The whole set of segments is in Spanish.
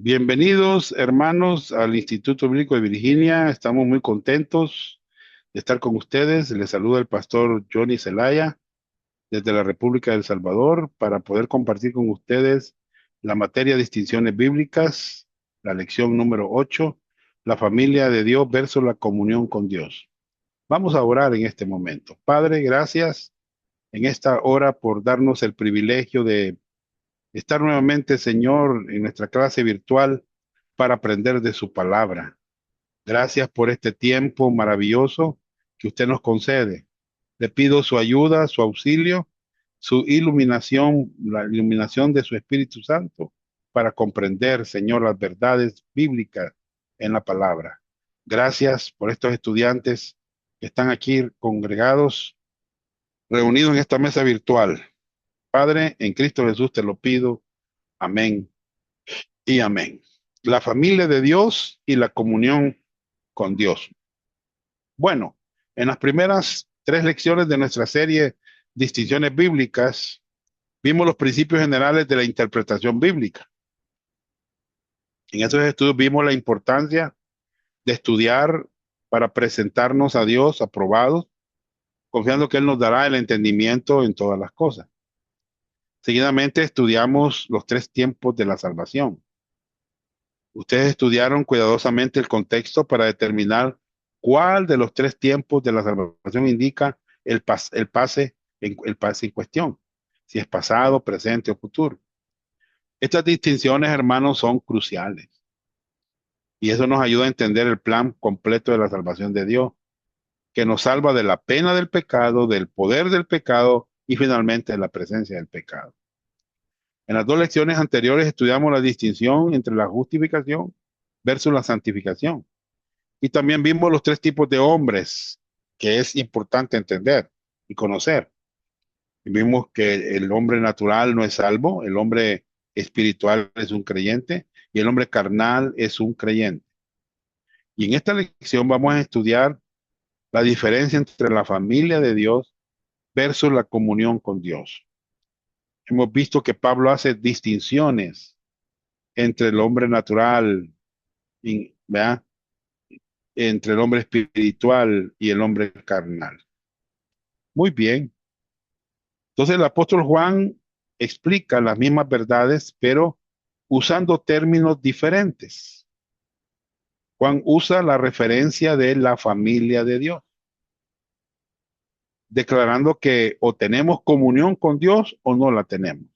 Bienvenidos, hermanos, al Instituto Bíblico de Virginia. Estamos muy contentos de estar con ustedes. Les saluda el pastor Johnny Zelaya desde la República de El Salvador para poder compartir con ustedes la materia de distinciones bíblicas, la lección número 8, la familia de Dios versus la comunión con Dios. Vamos a orar en este momento. Padre, gracias en esta hora por darnos el privilegio de estar nuevamente, Señor, en nuestra clase virtual para aprender de su palabra. Gracias por este tiempo maravilloso que usted nos concede. Le pido su ayuda, su auxilio, su iluminación, la iluminación de su Espíritu Santo para comprender, Señor, las verdades bíblicas en la palabra. Gracias por estos estudiantes que están aquí congregados, reunidos en esta mesa virtual. Padre, en Cristo Jesús te lo pido. Amén y amén. La familia de Dios y la comunión con Dios. Bueno, en las primeras tres lecciones de nuestra serie Distinciones Bíblicas, vimos los principios generales de la interpretación bíblica. En esos estudios vimos la importancia de estudiar para presentarnos a Dios aprobados, confiando que Él nos dará el entendimiento en todas las cosas. Seguidamente estudiamos los tres tiempos de la salvación. Ustedes estudiaron cuidadosamente el contexto para determinar cuál de los tres tiempos de la salvación indica el pase en cuestión, si es pasado, presente o futuro. Estas distinciones, hermanos, son cruciales y eso nos ayuda a entender el plan completo de la salvación de Dios, que nos salva de la pena del pecado, del poder del pecado y finalmente de la presencia del pecado. En las dos lecciones anteriores estudiamos la distinción entre la justificación versus la santificación. Y también vimos los tres tipos de hombres que es importante entender y conocer. Y vimos que el hombre natural no es salvo, el hombre espiritual es un creyente y el hombre carnal es un creyente. Y en esta lección vamos a estudiar la diferencia entre la familia de Dios versus la comunión con Dios. Hemos visto que Pablo hace distinciones entre el hombre natural, ¿verdad? Entre el hombre espiritual y el hombre carnal. Muy bien. Entonces el apóstol Juan explica las mismas verdades, pero usando términos diferentes. Juan usa la referencia de la familia de Dios, declarando que o tenemos comunión con Dios o no la tenemos.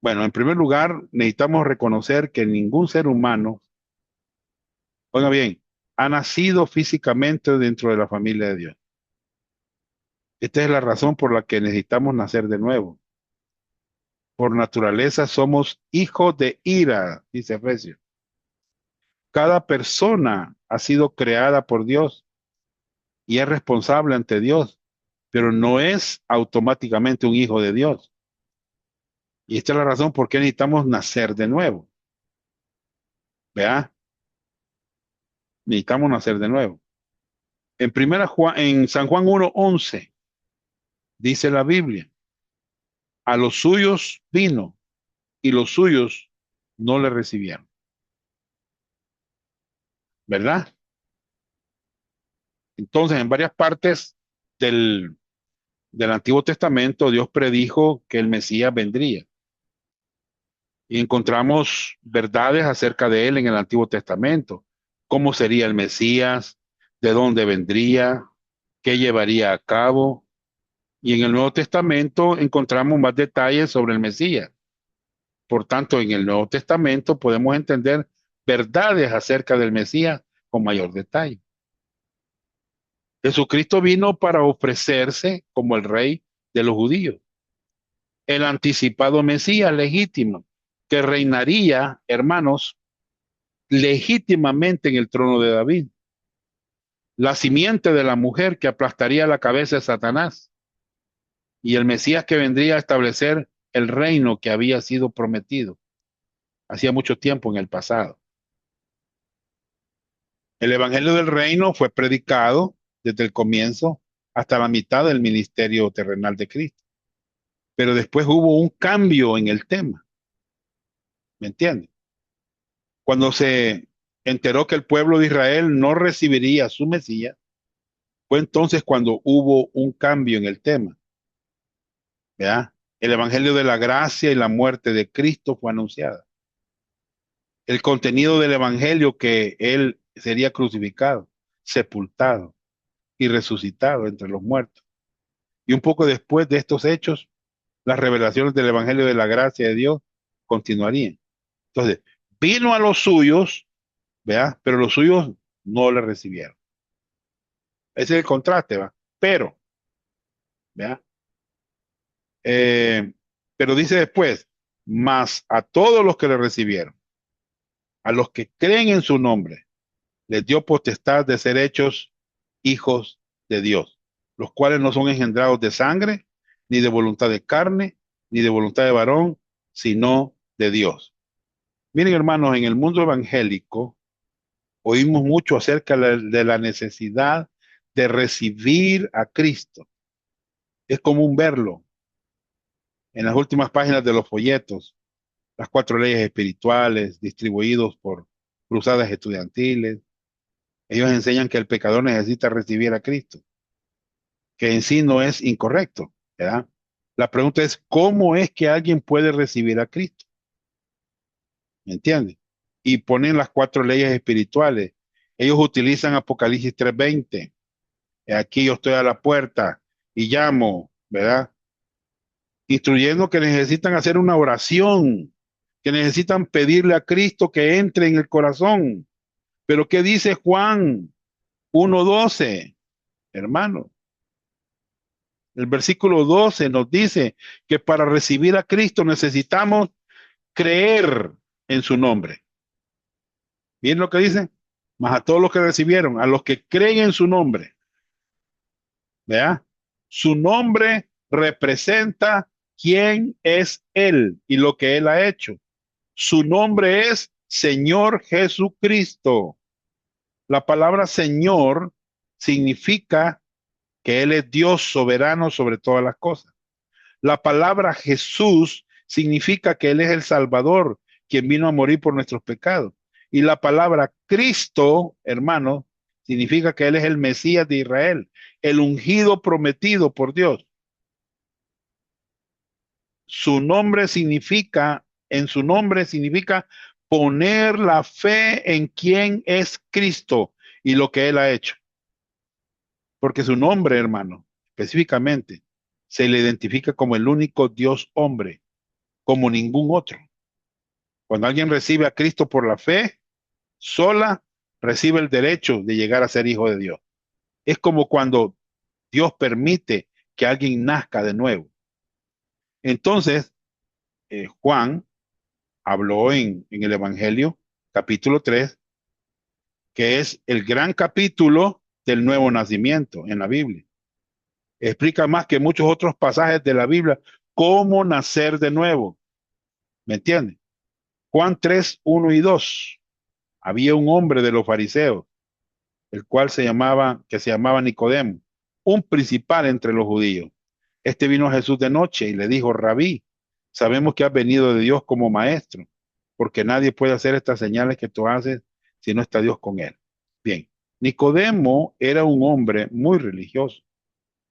Bueno, en primer lugar, necesitamos reconocer que ningún ser humano, oiga bien, ha nacido físicamente dentro de la familia de Dios. Esta es la razón por la que necesitamos nacer de nuevo. Por naturaleza somos hijos de ira, dice Efesios. Cada persona ha sido creada por Dios y es responsable ante Dios, pero no es automáticamente un hijo de Dios. Y esta es la razón por qué necesitamos nacer de nuevo. ¿Vea? Necesitamos nacer de nuevo. En San Juan 1:11 dice la Biblia, a los suyos vino y los suyos no le recibieron. ¿Verdad? Entonces, en varias partes del, del Antiguo Testamento, Dios predijo que el Mesías vendría. Y encontramos verdades acerca de él en el Antiguo Testamento. Cómo sería el Mesías, de dónde vendría, qué llevaría a cabo. Y en el Nuevo Testamento encontramos más detalles sobre el Mesías. Por tanto, en el Nuevo Testamento podemos entender verdades acerca del Mesías con mayor detalle. Jesucristo vino para ofrecerse como el rey de los judíos, el anticipado Mesías legítimo, que reinaría, hermanos, legítimamente en el trono de David, la simiente de la mujer que aplastaría la cabeza de Satanás y el Mesías que vendría a establecer el reino que había sido prometido hacía mucho tiempo en el pasado. El evangelio del reino fue predicado desde el comienzo hasta la mitad del ministerio terrenal de Cristo, pero después hubo un cambio en el tema. ¿Me entiende? Cuando se enteró que el pueblo de Israel no recibiría a su Mesías, fue entonces cuando hubo un cambio en el tema. ¿Ya? El evangelio de la gracia y la muerte de Cristo fue anunciada. El contenido del evangelio, que él sería crucificado, sepultado y resucitado entre los muertos. Y un poco después de estos hechos, las revelaciones del evangelio de la gracia de Dios continuarían. Entonces, vino a los suyos, ¿vea? Pero los suyos no le recibieron. Ese es el contraste, ¿va? Pero, ¿vea? Eh, pero dice después, mas a todos los que le recibieron, a los que creen en su nombre, les dio potestad de ser hechos hijos de Dios, los cuales no son engendrados de sangre, ni de voluntad de carne, ni de voluntad de varón, sino de Dios. Miren, hermanos, en el mundo evangélico oímos mucho acerca de la necesidad de recibir a Cristo. Es común verlo en las últimas páginas de los folletos, las 4 leyes espirituales distribuidos por cruzadas estudiantiles. Ellos enseñan que el pecador necesita recibir a Cristo, que en sí no es incorrecto, ¿verdad? La pregunta es, ¿cómo es que alguien puede recibir a Cristo? ¿Me entiende? Y ponen las 4 leyes espirituales. Ellos utilizan Apocalipsis 3:20. Aquí yo estoy a la puerta y llamo, ¿verdad? Instruyendo que necesitan hacer una oración, que necesitan pedirle a Cristo que entre en el corazón. Pero ¿qué dice Juan 1:12? Hermano, el versículo 12 nos dice que para recibir a Cristo necesitamos creer en su nombre. ¿Bien lo que dice? Más a todos los que recibieron, a los que creen en su nombre. ¿Vea? Su nombre representa quién es Él y lo que Él ha hecho. Su nombre es Señor Jesucristo. La palabra Señor significa que Él es Dios soberano sobre todas las cosas. La palabra Jesús significa que Él es el Salvador, quien vino a morir por nuestros pecados. Y la palabra Cristo, hermano, significa que Él es el Mesías de Israel, el ungido prometido por Dios. Su nombre significa, en su nombre significa poner la fe en quién es Cristo y lo que Él ha hecho. Porque su nombre, hermano, específicamente, se le identifica como el único Dios hombre, como ningún otro. Cuando alguien recibe a Cristo por la fe, sola recibe el derecho de llegar a ser hijo de Dios. Es como cuando Dios permite que alguien nazca de nuevo. Entonces, Juan habló en el Evangelio, capítulo 3, que es el gran capítulo del nuevo nacimiento en la Biblia. Explica más que muchos otros pasajes de la Biblia cómo nacer de nuevo. ¿Me entienden? Juan 3:1 y 2. Había un hombre de los fariseos, el cual se llamaba Nicodemo, un principal entre los judíos. Este vino a Jesús de noche y le dijo: Rabí, sabemos que has venido de Dios como maestro, porque nadie puede hacer estas señales que tú haces si no está Dios con él. Bien, Nicodemo era un hombre muy religioso,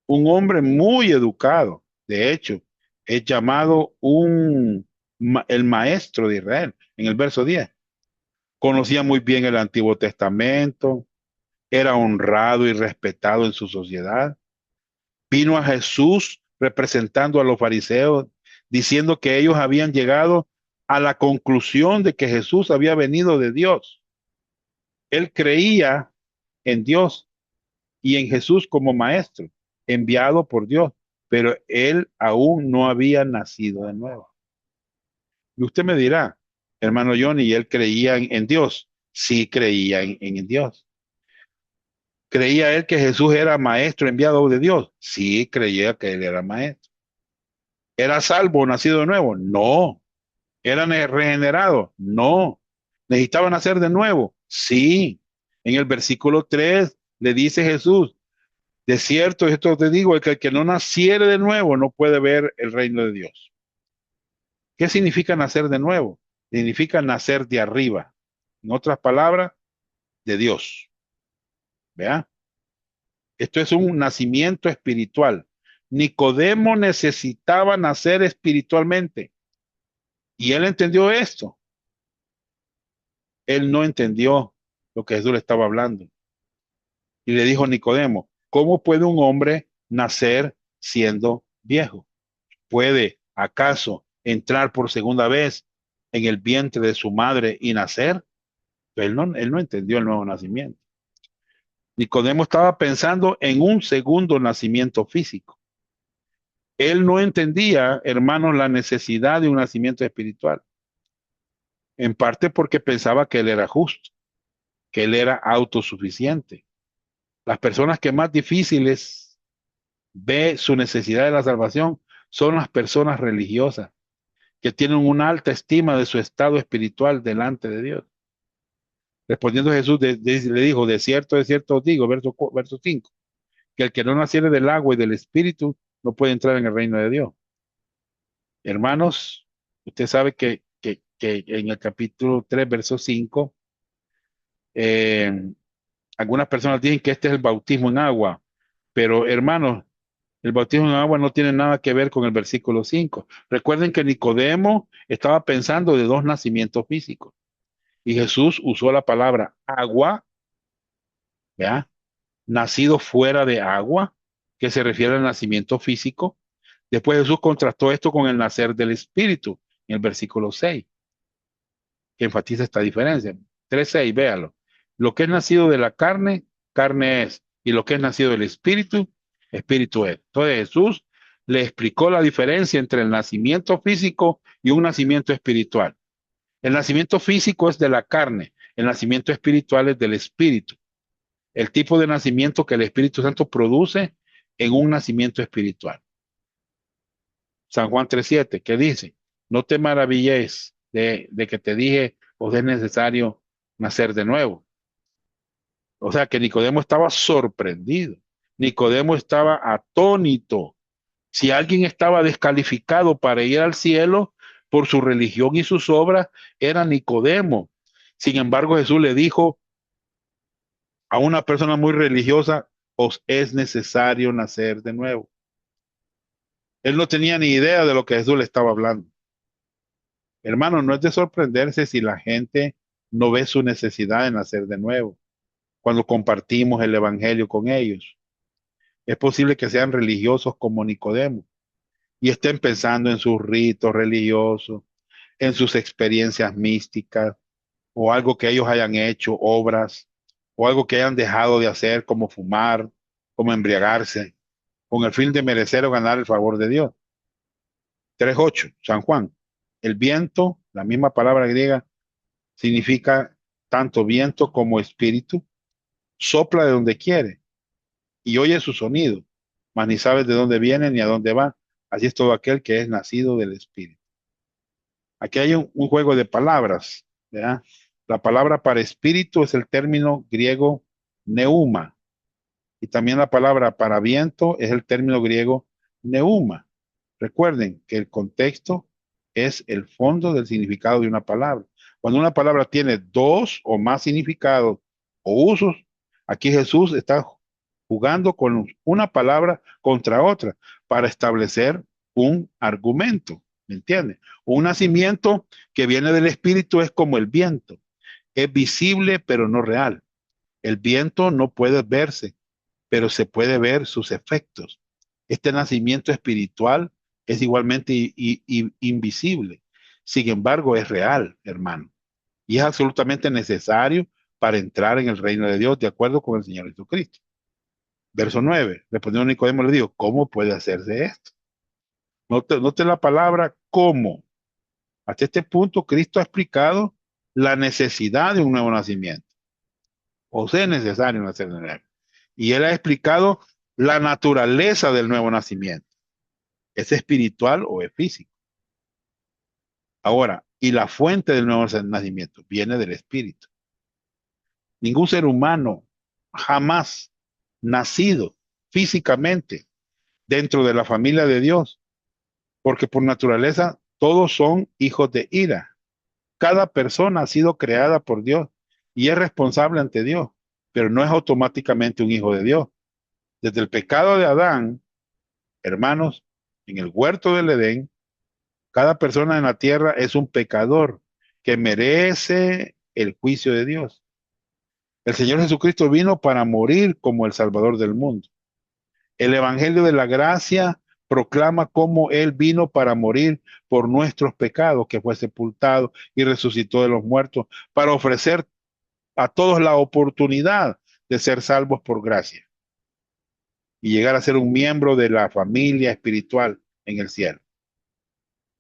un hombre muy educado. De hecho, es llamado el maestro de Israel en el verso 10. Conocía muy bien el Antiguo Testamento, era honrado y respetado en su sociedad. Vino a Jesús representando a los fariseos, diciendo que ellos habían llegado a la conclusión de que Jesús había venido de Dios. Él creía en Dios y en Jesús como maestro, enviado por Dios, pero él aún no había nacido de nuevo. Y usted me dirá, hermano Johnny, ¿él creía en Dios? Sí, creía en Dios. ¿Creía él que Jesús era maestro enviado de Dios? Sí, creía que él era maestro. ¿Era salvo, nacido de nuevo? No. ¿Era regenerado? No. ¿Necesitaba nacer de nuevo? Sí. En el versículo 3 le dice Jesús: de cierto, esto te digo, es que el que no naciere de nuevo no puede ver el reino de Dios. ¿Qué significa nacer de nuevo? Significa nacer de arriba. En otras palabras, de Dios. ¿Vea? Esto es un nacimiento espiritual. Nicodemo necesitaba nacer espiritualmente. Y él entendió esto. Él no entendió lo que Jesús le estaba hablando. Y le dijo a Nicodemo, ¿cómo puede un hombre nacer siendo viejo? ¿Puede acaso entrar por segunda vez en el vientre de su madre y nacer? Él no entendió el nuevo nacimiento. Nicodemo estaba pensando en un segundo nacimiento físico. Él no entendía, hermanos, la necesidad de un nacimiento espiritual. En parte porque pensaba que él era justo, que él era autosuficiente. Las personas que más difíciles ve su necesidad de la salvación son las personas religiosas, que tienen una alta estima de su estado espiritual delante de Dios. Respondiendo Jesús, le dijo, de cierto os digo, verso 5, que el que no naciere del agua y del espíritu no puede entrar en el reino de Dios. Hermanos, usted sabe que en el capítulo 3 verso 5, eh, algunas personas dicen que este es el bautismo en agua, pero hermanos, el bautismo en agua no tiene nada que ver con el versículo 5. Recuerden que Nicodemo estaba pensando de dos nacimientos físicos y Jesús usó la palabra agua, ¿ya? Nacido fuera de agua, que se refiere al nacimiento físico. Después Jesús contrastó esto con el nacer del Espíritu, en el versículo 6, que enfatiza esta diferencia. 3:6, véalo. Lo que es nacido de la carne, carne es, y lo que es nacido del Espíritu, Espíritu es. Entonces Jesús le explicó la diferencia entre el nacimiento físico y un nacimiento espiritual. El nacimiento físico es de la carne, el nacimiento espiritual es del Espíritu. El tipo de nacimiento que el Espíritu Santo produce en un nacimiento espiritual. San Juan 3:7, que dice, no te maravilles de que te dije, os es necesario nacer de nuevo. O sea que Nicodemo estaba sorprendido. Nicodemo estaba atónito. Si alguien estaba descalificado para ir al cielo por su religión y sus obras, era Nicodemo. Sin embargo, Jesús le dijo a una persona muy religiosa, os es necesario nacer de nuevo. Él no tenía ni idea de lo que Jesús le estaba hablando. Hermano, no es de sorprenderse si la gente no ve su necesidad de nacer de nuevo cuando compartimos el evangelio con ellos. Es posible que sean religiosos como Nicodemo y estén pensando en sus ritos religiosos, en sus experiencias místicas o algo que ellos hayan hecho, obras o algo que hayan dejado de hacer como fumar, como embriagarse, con el fin de merecer o ganar el favor de Dios. 3:8, San Juan. El viento, la misma palabra griega, significa tanto viento como espíritu, sopla de donde quiere y oye su sonido, mas ni sabes de dónde viene ni a dónde va. Así es todo aquel que es nacido del espíritu. Aquí hay un juego de palabras, ¿verdad? La palabra para espíritu es el término griego neuma y también la palabra para viento es el término griego neuma. Recuerden que el contexto es el fondo del significado de una palabra. Cuando una palabra tiene dos o más significados o usos, aquí Jesús está jugando con una palabra contra otra para establecer un argumento. ¿Me entiendes? Un nacimiento que viene del Espíritu es como el viento. Es visible pero no real. El viento no puede verse, pero se puede ver sus efectos. Este nacimiento espiritual es igualmente invisible. Sin embargo, es real, hermano. Y es absolutamente necesario para entrar en el reino de Dios, de acuerdo con el Señor Jesucristo. Verso 9. Respondió Nicodemo, le dijo, ¿cómo puede hacerse esto? Note la palabra cómo. Hasta este punto, Cristo ha explicado la necesidad de un nuevo nacimiento. O sea, es necesario nacer de nuevo. Y él ha explicado la naturaleza del nuevo nacimiento. ¿Es espiritual o es físico? Ahora, y la fuente del nuevo nacimiento viene del espíritu. Ningún ser humano jamás nacido físicamente dentro de la familia de Dios, porque por naturaleza todos son hijos de ira. Cada persona ha sido creada por Dios y es responsable ante Dios, pero no es automáticamente un hijo de Dios. Desde el pecado de Adán, hermanos, en el huerto del Edén, cada persona en la tierra es un pecador que merece el juicio de Dios. El Señor Jesucristo vino para morir como el Salvador del mundo. El Evangelio de la Gracia proclama cómo Él vino para morir por nuestros pecados, que fue sepultado y resucitó de los muertos, para ofrecer a todos la oportunidad de ser salvos por gracia y llegar a ser un miembro de la familia espiritual en el cielo.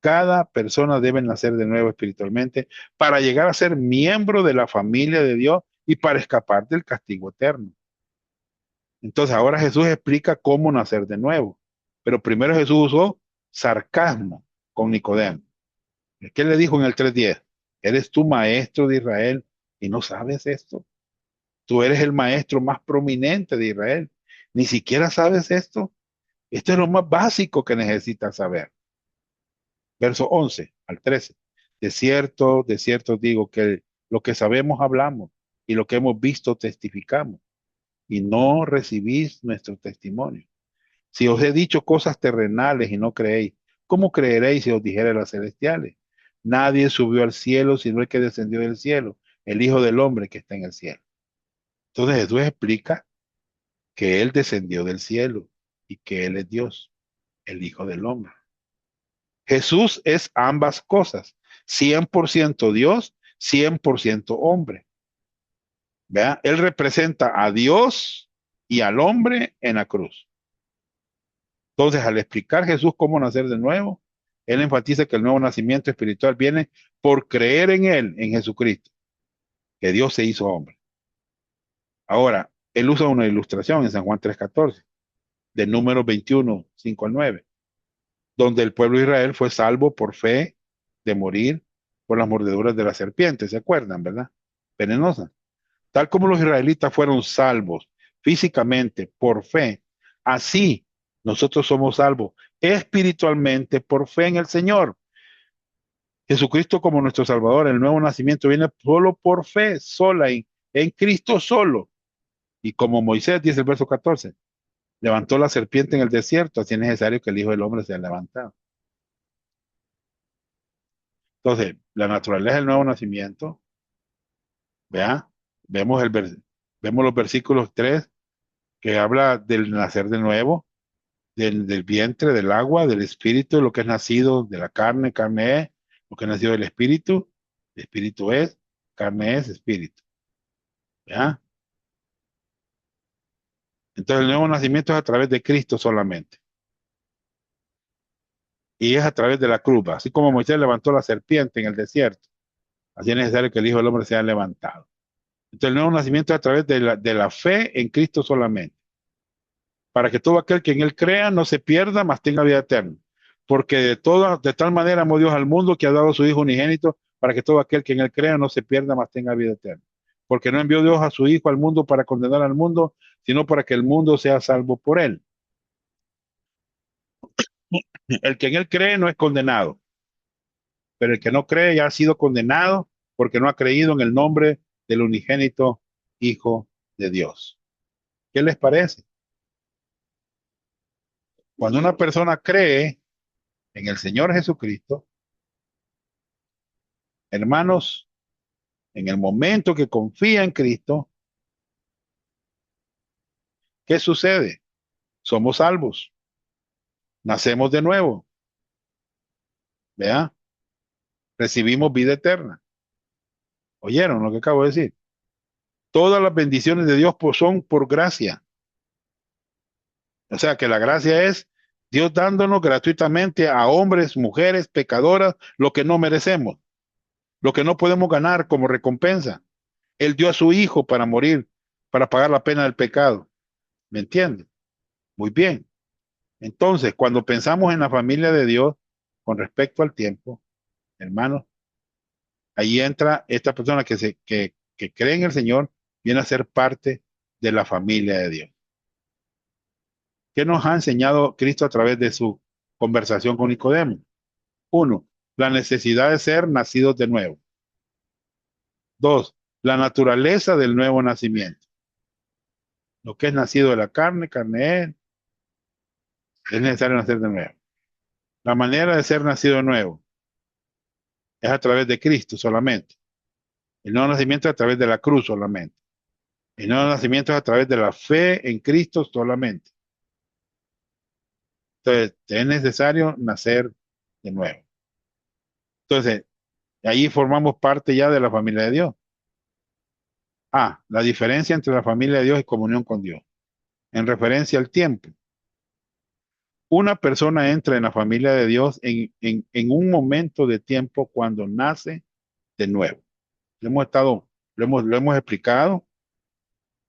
Cada persona debe nacer de nuevo espiritualmente para llegar a ser miembro de la familia de Dios y para escapar del castigo eterno. Entonces ahora Jesús explica cómo nacer de nuevo. Pero primero Jesús usó sarcasmo con Nicodemo. ¿Qué le dijo en el 3:10? ¿Eres tú maestro de Israel y no sabes esto? Tú eres el maestro más prominente de Israel. ¿Ni siquiera sabes esto? Esto es lo más básico que necesitas saber. Verso 11 al 13. De cierto digo que lo que sabemos hablamos y lo que hemos visto testificamos y no recibís nuestro testimonio. Si os he dicho cosas terrenales y no creéis, ¿cómo creeréis si os dijere las celestiales? Nadie subió al cielo sino el que descendió del cielo, el Hijo del Hombre que está en el cielo. Entonces Jesús explica que Él descendió del cielo y que Él es Dios, el Hijo del Hombre. Jesús es ambas cosas, 100% Dios, 100% hombre. ¿Vea? Él representa a Dios y al hombre en la cruz. Entonces, al explicar Jesús cómo nacer de nuevo, él enfatiza que el nuevo nacimiento espiritual viene por creer en él, en Jesucristo, que Dios se hizo hombre. Ahora, él usa una ilustración en San Juan 3:14, de Números 21, 5 al 9, donde el pueblo de Israel fue salvo por fe de morir por las mordeduras de la serpiente, ¿se acuerdan, verdad? Venenosa. Tal como los israelitas fueron salvos físicamente por fe, así nosotros somos salvos espiritualmente por fe en el Señor. Jesucristo como nuestro Salvador, el nuevo nacimiento viene solo por fe, sola en Cristo solo. Y como Moisés dice el verso 14, levantó la serpiente en el desierto, así es necesario que el Hijo del Hombre sea levantado. Entonces, la naturaleza del nuevo nacimiento, vea, vemos, vemos los versículos 3 que habla del nacer de nuevo, del vientre, del agua, del espíritu, lo que es nacido de la carne, carne es, lo que es nacido del espíritu es, carne es, espíritu. ¿Ya? Entonces el nuevo nacimiento es a través de Cristo solamente. Y es a través de la cruz. Así como Moisés levantó la serpiente en el desierto, así es necesario que el Hijo del Hombre sea levantado. Entonces el nuevo nacimiento es a través de la fe en Cristo solamente. Para que todo aquel que en él crea no se pierda, mas tenga vida eterna. Porque de tal manera amó Dios al mundo que ha dado a su Hijo unigénito para que todo aquel que en él crea no se pierda, mas tenga vida eterna. Porque no envió Dios a su Hijo al mundo para condenar al mundo, sino para que el mundo sea salvo por él. El que en él cree no es condenado, pero el que no cree ya ha sido condenado porque no ha creído en el nombre del unigénito Hijo de Dios. ¿Qué les parece? Cuando una persona cree en el Señor Jesucristo, hermanos, en el momento que confía en Cristo, ¿qué sucede? Somos salvos, nacemos de nuevo, ¿vea? Recibimos vida eterna. ¿Oyeron lo que acabo de decir? Todas las bendiciones de Dios son por gracia. O sea que la gracia es Dios dándonos gratuitamente a hombres, mujeres, pecadoras, lo que no merecemos, lo que no podemos ganar como recompensa. Él dio a su Hijo para morir, para pagar la pena del pecado. ¿Me entiendes? Muy bien. Entonces, cuando pensamos en la familia de Dios con respecto al tiempo, hermanos, ahí entra esta persona que cree en el Señor, viene a ser parte de la familia de Dios. ¿Qué nos ha enseñado Cristo a través de su conversación con Nicodemo? Uno, la necesidad de ser nacidos de nuevo. Dos, la naturaleza del nuevo nacimiento. Lo que es nacido de la carne, carne es necesario nacer de nuevo. La manera de ser nacido de nuevo es a través de Cristo solamente. El nuevo nacimiento es a través de la cruz solamente. El nuevo nacimiento es a través de la fe en Cristo solamente. Entonces, es necesario nacer de nuevo. Entonces, ahí formamos parte ya de la familia de Dios. Ah, la diferencia entre la familia de Dios y comunión con Dios. En referencia al tiempo. Una persona entra en la familia de Dios en un momento de tiempo cuando nace de nuevo. Lo hemos explicado,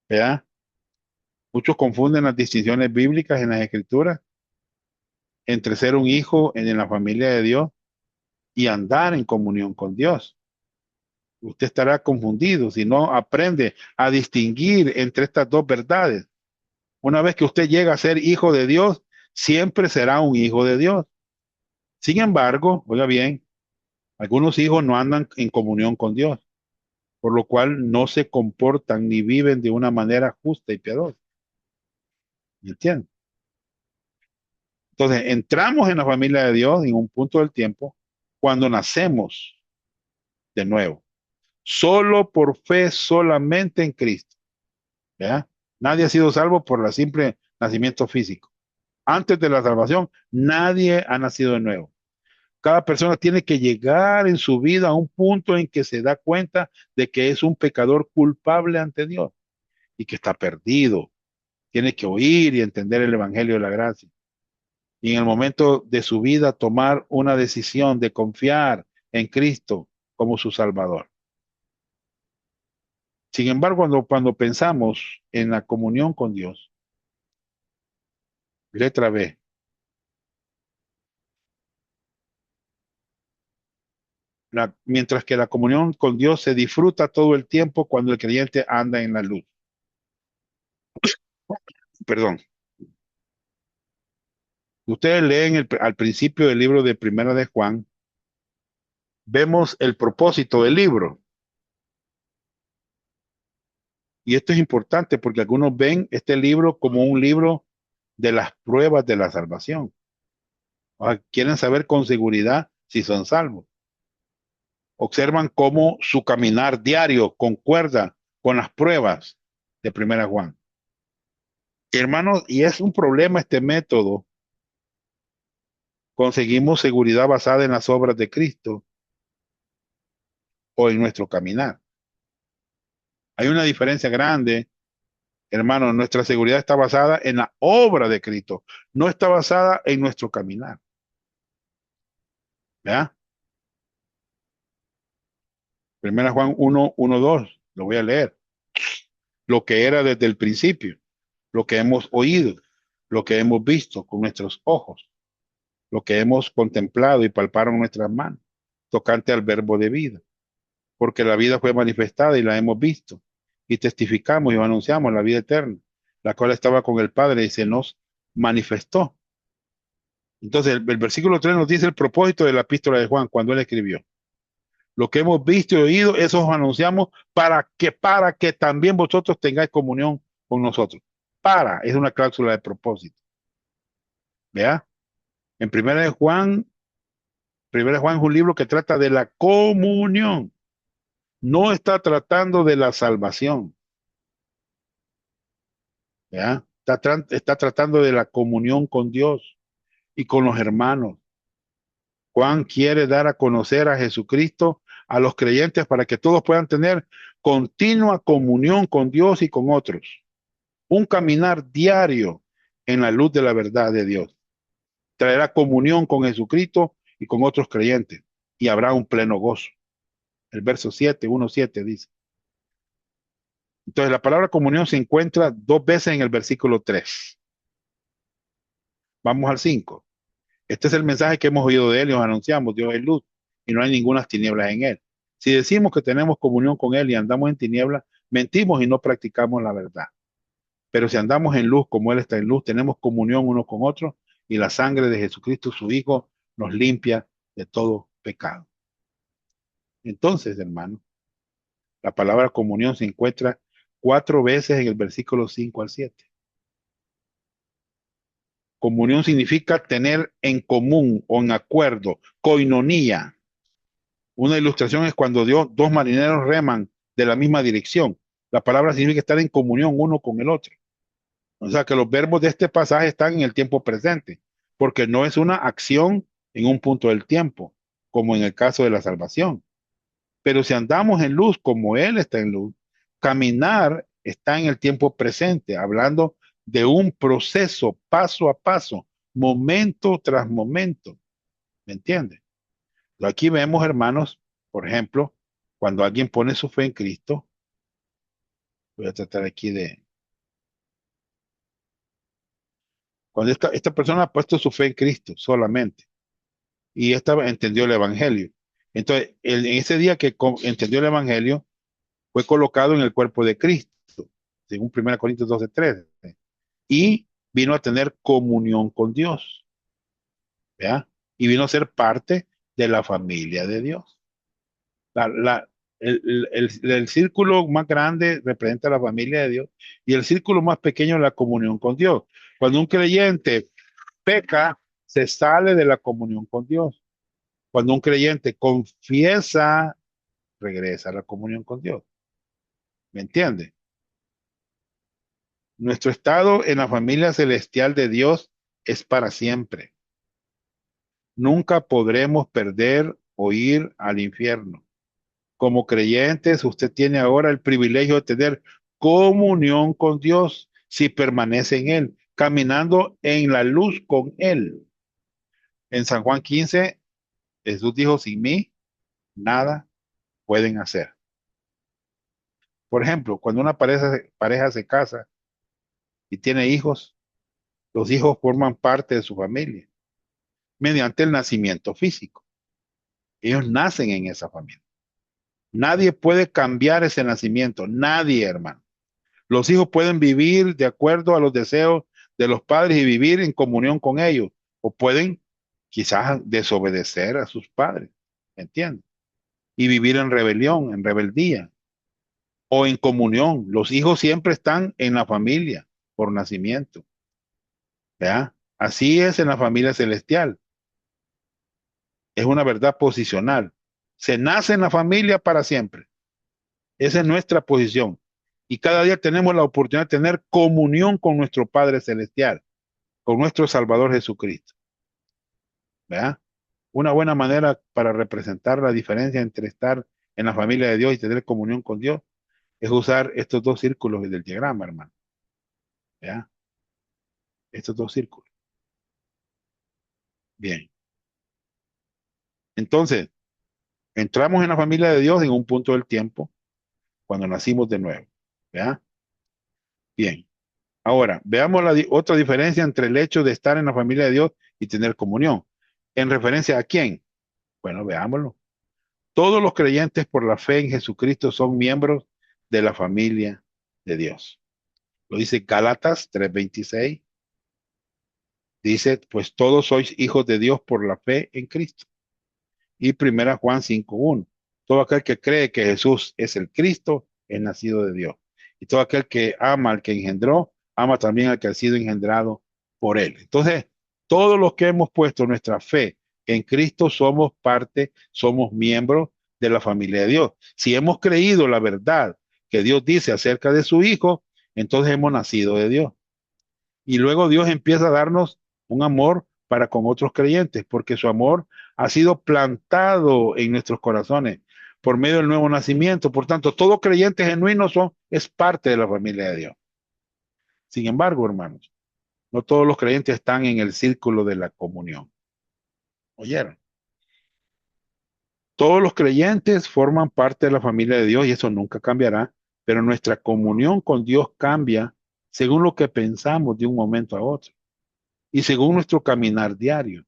¿verdad? Muchos confunden las distinciones bíblicas en las escrituras entre ser un hijo en la familia de Dios y andar en comunión con Dios. Usted estará confundido si no aprende a distinguir entre estas dos verdades. Una vez que usted llega a ser hijo de Dios, siempre será un hijo de Dios. Sin embargo, oiga bien, algunos hijos no andan en comunión con Dios, por lo cual no se comportan ni viven de una manera justa y piadosa. ¿Me entiende? Entonces, entramos en la familia de Dios en un punto del tiempo cuando nacemos de nuevo. Solo por fe, solamente en Cristo. ¿Ya? Nadie ha sido salvo por la simple nacimiento físico. Antes de la salvación, nadie ha nacido de nuevo. Cada persona tiene que llegar en su vida a un punto en que se da cuenta de que es un pecador culpable ante Dios y que está perdido. Tiene que oír y entender el Evangelio de la gracia. Y en el momento de su vida tomar una decisión de confiar en Cristo como su Salvador. Sin embargo, cuando pensamos en la comunión con Dios, letra B, mientras que la comunión con Dios se disfruta todo el tiempo cuando el creyente anda en la luz. Perdón. Ustedes leen al principio del libro de Primera de Juan, vemos el propósito del libro. Y esto es importante porque algunos ven este libro como un libro de las pruebas de la salvación. O sea, quieren saber con seguridad si son salvos. Observan cómo su caminar diario concuerda con las pruebas de Primera Juan. Hermanos, y es un problema este método. Conseguimos seguridad basada en las obras de Cristo o en nuestro caminar. Hay una diferencia grande, hermano. Nuestra seguridad está basada en la obra de Cristo, no está basada en nuestro caminar. ¿Ya? Primera Juan 1:1-2, lo voy a leer. Lo que era desde el principio, lo que hemos oído, lo que hemos visto con nuestros ojos, lo que hemos contemplado y palparon nuestras manos, tocante al verbo de vida, porque la vida fue manifestada y la hemos visto, y testificamos y anunciamos la vida eterna, la cual estaba con el Padre y se nos manifestó. Entonces, el versículo 3 nos dice el propósito de la epístola de Juan cuando él escribió. Lo que hemos visto y oído, eso os anunciamos para que también vosotros tengáis comunión con nosotros. Es una cláusula de propósito. ¿Vea? En Primera de Juan es un libro que trata de la comunión. No está tratando de la salvación. ¿Ya? Está tratando de la comunión con Dios y con los hermanos. Juan quiere dar a conocer a Jesucristo a los creyentes para que todos puedan tener continua comunión con Dios y con otros. Un caminar diario en la luz de la verdad de Dios. Traerá comunión con Jesucristo y con otros creyentes y habrá un pleno gozo. El verso 1:7 dice. Entonces la palabra comunión se encuentra dos veces en el versículo 3. Vamos al 5. Este es el mensaje que hemos oído de él y os anunciamos. Dios es luz y no hay ninguna tinieblas en él. Si decimos que tenemos comunión con él y andamos en tinieblas, mentimos y no practicamos la verdad. Pero si andamos en luz como él está en luz, tenemos comunión unos con otros y la sangre de Jesucristo, su Hijo, nos limpia de todo pecado. Entonces, hermano, La palabra comunión se encuentra 4 veces en el versículo 5 al 7. Comunión significa tener en común o en acuerdo, koinonía. Una ilustración es cuando dos marineros reman de la misma dirección. La palabra significa estar en comunión uno con el otro. O sea que los verbos de este pasaje están en el tiempo presente, porque no es una acción en un punto del tiempo, como en el caso de la salvación. Pero si andamos en luz como Él está en luz, caminar está en el tiempo presente, hablando de un proceso paso a paso, momento tras momento. ¿Me entiende? Aquí vemos, hermanos, por ejemplo, cuando alguien pone su fe en Cristo, voy a tratar aquí de, cuando esta persona ha puesto su fe en Cristo solamente, y esta entendió el Evangelio. Entonces, en ese día que entendió el Evangelio, fue colocado en el cuerpo de Cristo, según 1 Corintios 12:13, y vino a tener comunión con Dios, ¿ya? Y vino a ser parte de la familia de Dios. La, la- el círculo más grande representa la familia de Dios y el círculo más pequeño es la comunión con Dios. Cuando un creyente peca, se sale de la comunión con Dios. Cuando un creyente confiesa, regresa a la comunión con Dios. ¿Me entiende? Nuestro estado en la familia celestial de Dios es para siempre. Nunca podremos perder o ir al infierno. Como creyentes, usted tiene ahora el privilegio de tener comunión con Dios si permanece en Él, caminando en la luz con Él. En San Juan 15, Jesús dijo, sin mí, nada pueden hacer. Por ejemplo, cuando una pareja se casa y tiene hijos, los hijos forman parte de su familia mediante el nacimiento físico. Ellos nacen en esa familia. Nadie puede cambiar ese nacimiento, nadie, hermano. Los hijos pueden vivir de acuerdo a los deseos de los padres y vivir en comunión con ellos, o pueden quizás desobedecer a sus padres, ¿entiendes? Y vivir en rebelión, en rebeldía, o en comunión. Los hijos siempre están en la familia por nacimiento, ¿ya? Así es en la familia celestial. Es una verdad posicional. Se nace en la familia para siempre. Esa es nuestra posición. Y cada día tenemos la oportunidad de tener comunión con nuestro Padre Celestial, con nuestro Salvador Jesucristo. ¿Verdad? Una buena manera para representar la diferencia entre estar en la familia de Dios y tener comunión con Dios es usar estos dos círculos del diagrama, hermano. ¿Verdad? Estos dos círculos. Bien. Entonces, entramos en la familia de Dios en un punto del tiempo cuando nacimos de nuevo. ¿Verdad? Bien. Ahora, veamos la otra diferencia entre el hecho de estar en la familia de Dios y tener comunión. ¿En referencia a quién? Bueno, veámoslo. Todos los creyentes por la fe en Jesucristo son miembros de la familia de Dios. Lo dice Gálatas 3:26. Dice, pues todos sois hijos de Dios por la fe en Cristo. Y 1 Juan 5:1. Todo aquel que cree que Jesús es el Cristo es nacido de Dios. Y todo aquel que ama al que engendró, ama también al que ha sido engendrado por él. Entonces, todos los que hemos puesto nuestra fe en Cristo somos parte, somos miembros de la familia de Dios. Si hemos creído la verdad que Dios dice acerca de su Hijo, entonces hemos nacido de Dios. Y luego Dios empieza a darnos un amor para con otros creyentes, porque su amor ha sido plantado en nuestros corazones por medio del nuevo nacimiento. Por tanto, todo creyente genuino es parte de la familia de Dios. Sin embargo, hermanos, no todos los creyentes están en el círculo de la comunión. ¿Oyeron? Todos los creyentes forman parte de la familia de Dios y eso nunca cambiará, pero nuestra comunión con Dios cambia según lo que pensamos de un momento a otro y según nuestro caminar diario.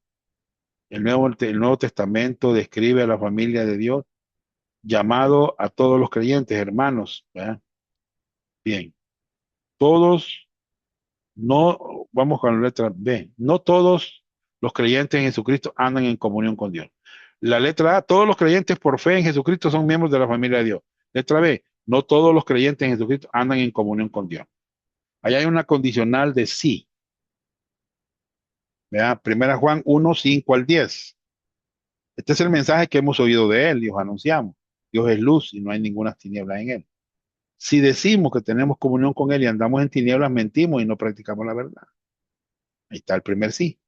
El Nuevo Testamento describe a la familia de Dios llamado a todos los creyentes, hermanos. ¿Verdad? Bien, todos, no, vamos con la letra B, no todos los creyentes en Jesucristo andan en comunión con Dios. La letra A, todos los creyentes por fe en Jesucristo son miembros de la familia de Dios. Letra B, no todos los creyentes en Jesucristo andan en comunión con Dios. Ahí hay una condicional de sí. ¿Verdad? Primera Juan 1, 5 al 10. Este es el mensaje que hemos oído de él y os anunciamos. Dios es luz y no hay ninguna tiniebla en él. Si decimos que tenemos comunión con él y andamos en tinieblas, mentimos y no practicamos la verdad. Ahí está el primer sí.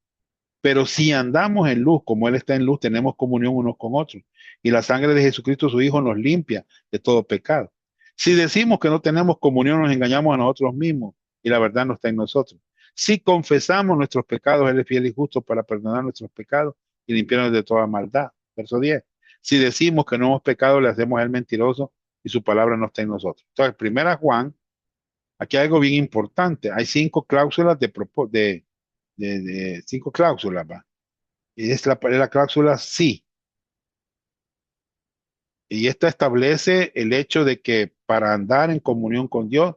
Pero si andamos en luz, como Él está en luz, tenemos comunión unos con otros. Y la sangre de Jesucristo, su Hijo, nos limpia de todo pecado. Si decimos que no tenemos comunión, nos engañamos a nosotros mismos y la verdad no está en nosotros. Si confesamos nuestros pecados, Él es fiel y justo para perdonar nuestros pecados y limpiarnos de toda maldad. Verso 10. Si decimos que no hemos pecado, le hacemos a Él mentiroso y su palabra no está en nosotros. Entonces, primera Juan, aquí hay algo bien importante. Hay cinco cláusulas de cinco cláusulas, ¿va? Y es la cláusula sí. Y esta establece el hecho de que para andar en comunión con Dios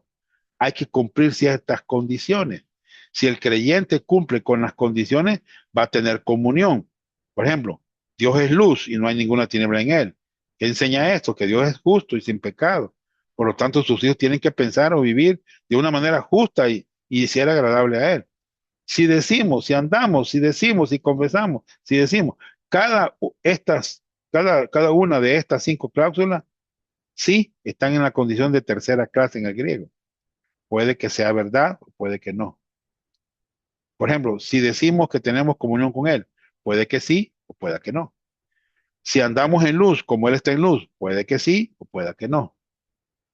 hay que cumplir ciertas condiciones. Si el creyente cumple con las condiciones, va a tener comunión. Por ejemplo, Dios es luz y no hay ninguna tiniebla en él. ¿Qué enseña esto? Que Dios es justo y sin pecado. Por lo tanto, sus hijos tienen que pensar o vivir de una manera justa y ser agradable a él. Si decimos, si andamos, si decimos, si confesamos, si decimos, cada una de estas cinco cláusulas, sí están en la condición de tercera clase en el griego. Puede que sea verdad o puede que no. Por ejemplo, si decimos que tenemos comunión con Él, puede que sí o puede que no. Si andamos en luz como Él está en luz, puede que sí o puede que no.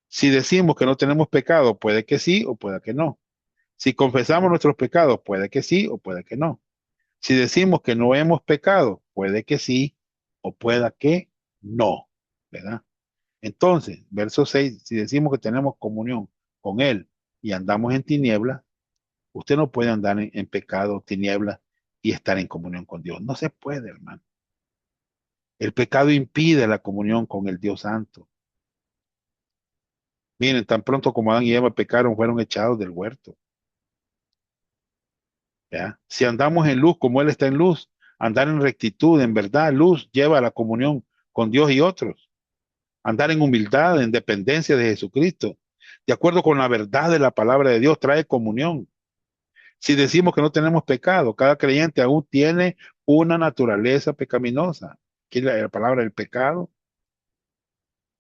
Si decimos que no tenemos pecado, puede que sí o puede que no. Si confesamos nuestros pecados, puede que sí o puede que no. Si decimos que no hemos pecado, puede que sí o pueda que no, ¿verdad? Entonces, verso 6, si decimos que tenemos comunión con Él y andamos en tinieblas, usted no puede andar en pecado, tinieblas y estar en comunión con Dios. No se puede, hermano. El pecado impide la comunión con el Dios Santo. Miren, tan pronto como Adán y Eva pecaron, fueron echados del huerto. ¿Ya? Si andamos en luz como Él está en luz, andar en rectitud, en verdad, luz lleva a la comunión con Dios y otros. Andar en humildad, en dependencia de Jesucristo, de acuerdo con la verdad de la palabra de Dios, trae comunión. Si decimos que no tenemos pecado, cada creyente aún tiene una naturaleza pecaminosa. Aquí la palabra del pecado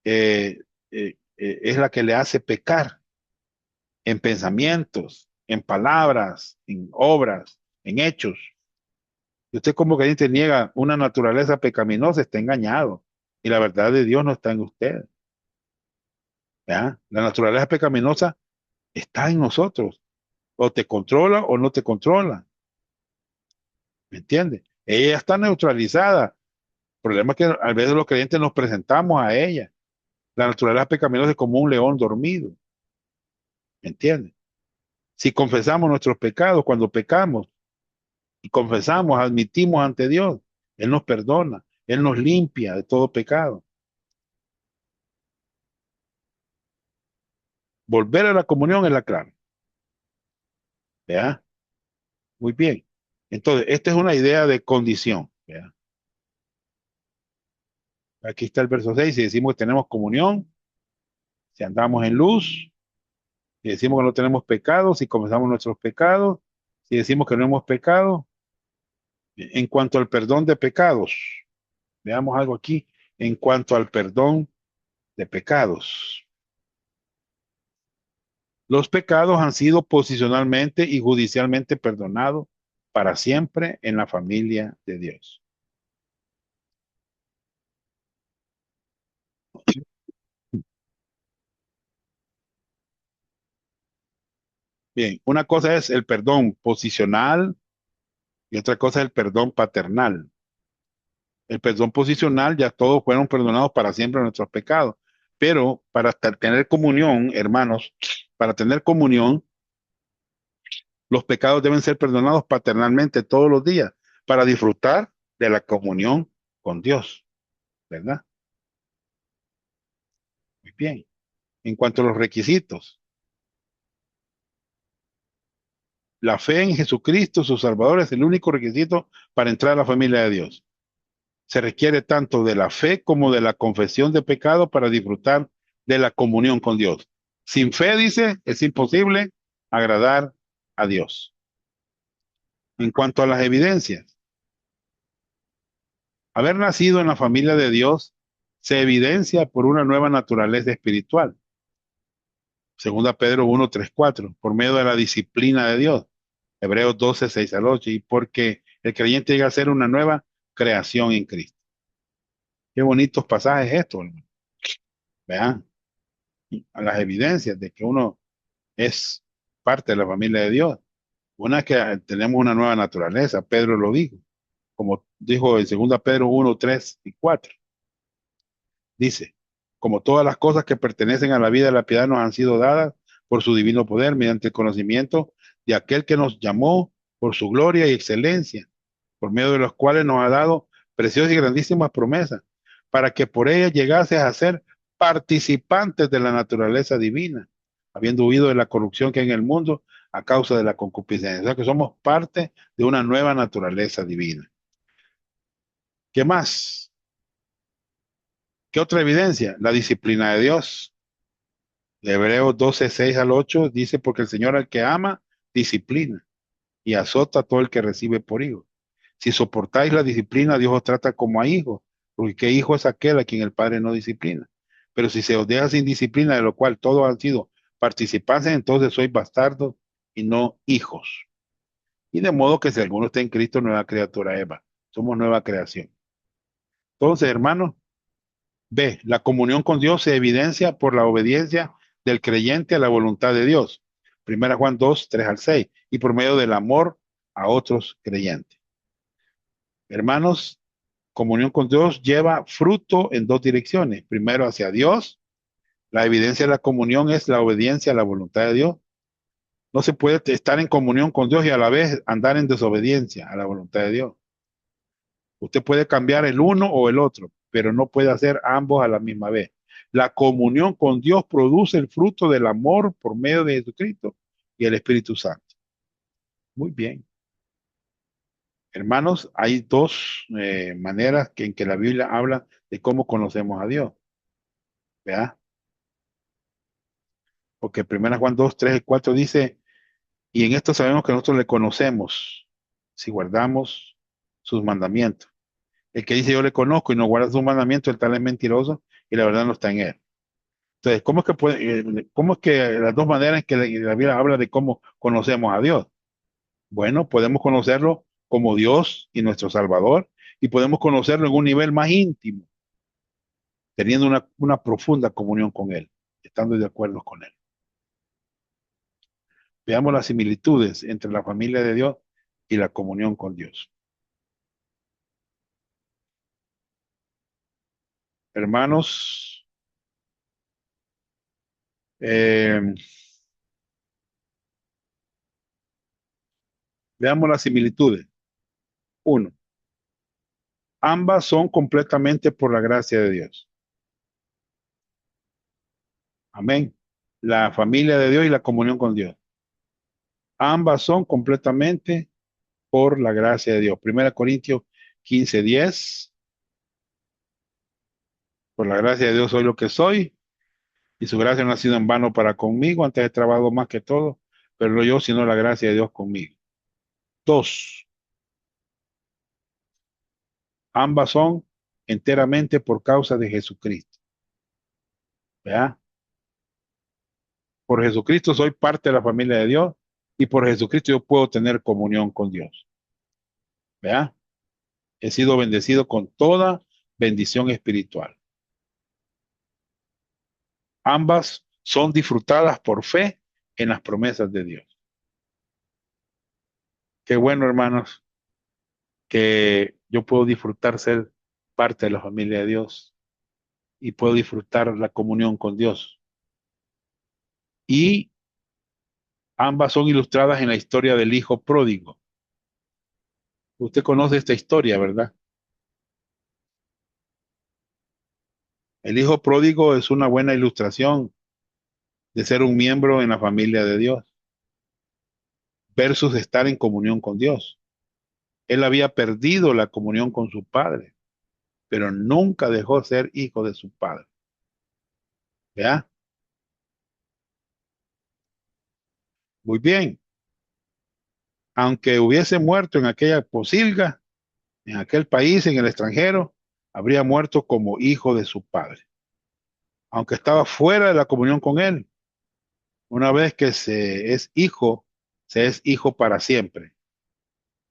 es la que le hace pecar en pensamientos, en palabras, en obras, en hechos. Si usted como creyente niega una naturaleza pecaminosa, está engañado. Y la verdad de Dios no está en usted. ¿Ya? La naturaleza pecaminosa está en nosotros. O te controla o no te controla. ¿Me entiendes? Ella está neutralizada. El problema es que a veces los creyentes nos presentamos a ella. La naturaleza pecaminosa es como un león dormido. ¿Me entiendes? Si confesamos nuestros pecados, cuando pecamos y confesamos, admitimos ante Dios, Él nos perdona, Él nos limpia de todo pecado. Volver a la comunión es la clave. ¿Vea? Muy bien. Entonces, esta es una idea de condición. ¿Vea? Aquí está el verso 6. Si decimos que tenemos comunión, si andamos en luz, si decimos que no tenemos pecados, si confesamos nuestros pecados, si decimos que no hemos pecado, en cuanto al perdón de pecados, veamos algo aquí, en cuanto al perdón de pecados. Los pecados han sido posicionalmente y judicialmente perdonados para siempre en la familia de Dios. Bien, una cosa es el perdón posicional y otra cosa es el perdón paternal. El perdón posicional, ya todos fueron perdonados para siempre nuestros pecados. Pero para tener comunión, hermanos, para tener comunión, los pecados deben ser perdonados paternalmente todos los días para disfrutar de la comunión con Dios, ¿verdad? Muy bien. En cuanto a los requisitos, la fe en Jesucristo, su Salvador, es el único requisito para entrar a la familia de Dios. Se requiere tanto de la fe como de la confesión de pecado para disfrutar de la comunión con Dios. Sin fe, dice, es imposible agradar a Dios. En cuanto a las evidencias, haber nacido en la familia de Dios se evidencia por una nueva naturaleza espiritual. Segunda Pedro 1, 3, 4, por medio de la disciplina de Dios. Hebreos 12, 6 al 8, y porque el creyente llega a ser una nueva creación en Cristo. Qué bonitos pasajes estos, hermano. Vean, a las evidencias de que uno es parte de la familia de Dios. Una es que tenemos una nueva naturaleza, Pedro lo dijo, como dijo en segunda Pedro 1, 3 y 4. Dice, como todas las cosas que pertenecen a la vida de la piedad nos han sido dadas por su divino poder mediante el conocimiento de aquel que nos llamó por su gloria y excelencia, por medio de los cuales nos ha dado preciosas y grandísimas promesas, para que por ellas llegases a ser participantes de la naturaleza divina, habiendo huido de la corrupción que hay en el mundo a causa de la concupiscencia. O sea que somos parte de una nueva naturaleza divina. ¿Qué más? ¿Qué otra evidencia? La disciplina de Dios. De Hebreos 12, 6 al 8 dice, porque el Señor al que ama, disciplina y azota a todo el que recibe por hijo. Si soportáis la disciplina, Dios os trata como a hijos, porque ¿qué hijo es aquel a quien el Padre no disciplina? Pero si se os deja sin disciplina, de lo cual todos han sido participantes, entonces sois bastardos y no hijos. Y de modo que si alguno está en Cristo, nueva criatura Eva. Somos nueva creación. Entonces, hermanos, B, la comunión con Dios se evidencia por la obediencia del creyente a la voluntad de Dios. Primera Juan 2, 3 al 6. Y por medio del amor a otros creyentes. Hermanos, comunión con Dios lleva fruto en dos direcciones. Primero hacia Dios. La evidencia de la comunión es la obediencia a la voluntad de Dios. No se puede estar en comunión con Dios y a la vez andar en desobediencia a la voluntad de Dios. Usted puede cambiar el uno o el otro, pero no puede hacer ambos a la misma vez. La comunión con Dios produce el fruto del amor por medio de Jesucristo y el Espíritu Santo. Muy bien. Hermanos, hay dos maneras en que la Biblia habla de cómo conocemos a Dios. ¿Verdad? Porque 1 Juan 2, 3 y 4 dice, y en esto sabemos que nosotros le conocemos si guardamos sus mandamientos. El que dice yo le conozco y no guarda sus mandamientos, el tal es mentiroso y la verdad no está en él. Entonces, cómo es que las dos maneras en que la Biblia habla de cómo conocemos a Dios? Bueno, podemos conocerlo como Dios y nuestro Salvador, y podemos conocerlo en un nivel más íntimo, teniendo una profunda comunión con Él, estando de acuerdo con Él. Veamos las similitudes entre la familia de Dios y la comunión con Dios. Hermanos, eh, veamos las similitudes. Uno, ambas son completamente por la gracia de Dios. Amén. La familia de Dios y la comunión con Dios. Ambas son completamente por la gracia de Dios. 1 Corintios 15:10. Por la gracia de Dios soy lo que soy, y su gracia no ha sido en vano para conmigo. Antes he trabajado más que todo, pero no yo, sino la gracia de Dios conmigo. Dos, ambas son enteramente por causa de Jesucristo. ¿Verdad? Por Jesucristo soy parte de la familia de Dios, y por Jesucristo yo puedo tener comunión con Dios. ¿Verdad? He sido bendecido con toda bendición espiritual. Ambas son disfrutadas por fe en las promesas de Dios. Qué bueno, hermanos, que yo puedo disfrutar ser parte de la familia de Dios y puedo disfrutar la comunión con Dios. Y ambas son ilustradas en la historia del hijo pródigo. Usted conoce esta historia, ¿verdad? El hijo pródigo es una buena ilustración de ser un miembro en la familia de Dios versus estar en comunión con Dios. Él había perdido la comunión con su padre, pero nunca dejó ser hijo de su padre. ¿vea? Muy bien. Aunque hubiese muerto en aquella posilga, en aquel país, en el extranjero, habría muerto como hijo de su padre. Aunque estaba fuera de la comunión con él, una vez que se es hijo para siempre.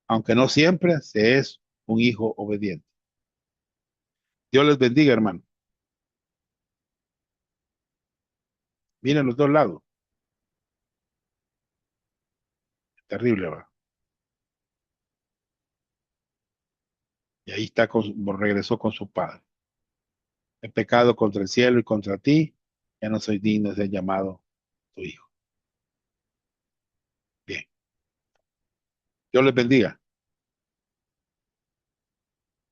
Aunque no siempre se es un hijo obediente. Dios les bendiga, hermano. Miren los dos lados. Terrible, ¿va? Y ahí está, regresó con su padre. He pecado contra el cielo y contra ti. Ya no soy digno de ser llamado tu hijo. Bien. Dios les bendiga.